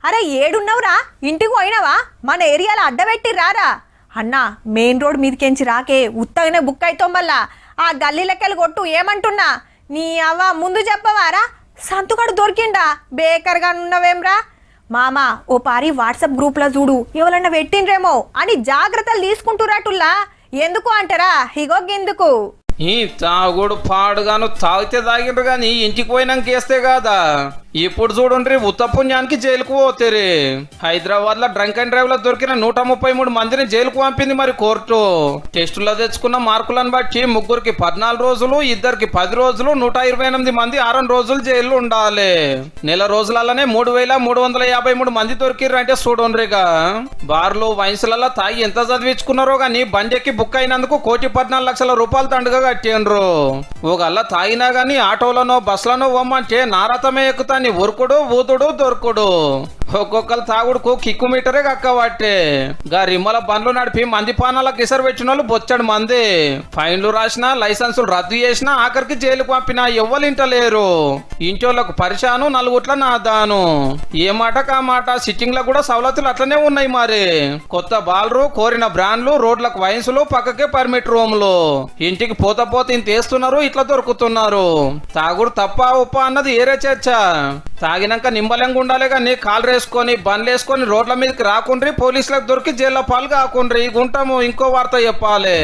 అరే ఏడున్నవురా? ఇంటికి పోయినావా? మన ఏరియాలో అడ్డబెట్టి రారా అన్నా. మెయిన్ రోడ్ మీదకెంచి రాకే, ఉత్తగానే బుక్ అవుతాం మళ్ళా. ఆ గల్లీ లెక్కలు కొట్టు. ఏమంటున్నా నీ అవ్వ ముందు చెప్పవారా? సంతుగాడు దొరికిండా? బేకర్గా ఉన్నవేమ్రా మామా. ఓ పారి వాట్సాప్ గ్రూప్లో చూడు, ఎవరన్నా పెట్టిండ్రేమో అని జాగ్రత్తలు తీసుకుంటురాటుల్లా. ఎందుకు అంటారా? ఇగో గిందుకు ఈ తాగుడు పాడుగాను తాగితే తాగిండ్రు గాని ఇంటికి పోయినాక వేస్తే కాదా. ఇప్పుడు చూడండి ఉత్తపుణ్యానికి జైలుకు పోతారు. హైదరాబాద్ లో డ్రంక్ అండ్ డ్రైవ్ లో దొరికిన 133 మందిని జైలుకు పంపింది మరి కోర్టు. టెస్టులో తెచ్చుకున్న మార్కులను బట్టి ముగ్గురికి 14 రోజులు, ఇద్దరికి 10 రోజులు, 128 మంది 6 రోజులు జైలు ఉండాలి. నెల రోజులలోనే 3353 మంది దొరికిర్రు అంటే చూడండిగా. బార్లు వైన్స్లలో తాగి ఎంత చదివించుకున్నారో గాని బండెక్కి బుక్ అయినందుకు 1,14,00,000 రూపాయలు దండగా కట్టిండ్రు. ఒకళ్ళ తాగినా గాని ఆటోలనో బస్సులనో పోమ్మంటే నారతమే ఎక్కుతాను. ఉరుకుడు ఊతుడు దొరుకుడు. ఒక్కొక్కరు తాగుడుకు కిక్కు మీటరే కక్కబట్టే. గా రిమ్మల బండ్లు నడిపి మంది పానాలకు ఇసరు పెట్టిన వాళ్ళు బొచ్చడు మంది. ఫైన్లు రాసినా, లైసెన్సులు రద్దు చేసినా, ఆఖరికి జైలుకు పంపినా ఎవ్వలింటలేరు. ఇంటోళ్లకు పరిశాను, నలుగుట్ల నాదాను. ఏ మాట కా మాట సిట్టింగ్ లో కూడా సవలతులు అట్లనే ఉన్నాయి. మరి కొత్త బాలరు, కోరిన బ్రాండ్లు, రోడ్లకు వైన్సులు, పక్కకే పర్మిట్ రూమ్లు. ఇంటికి పోత ఇంత వేస్తున్నారు, ఇట్లా దొరుకుతున్నారు. తాగుడు తప్ప ఉప్ప అన్నది ఏరే చర్చ. తాగినాక నిమ్మలంగా ఉండాలి కానీ కాలు వేసుకొని బండ్లు వేసుకొని రోడ్ల మీదకి రాకుండ్రి, పోలీసులకు దొరికి జైల్లో పాలు కాకుండ్రి. గుంటాము ఇంకో వార్త చెప్పాలి.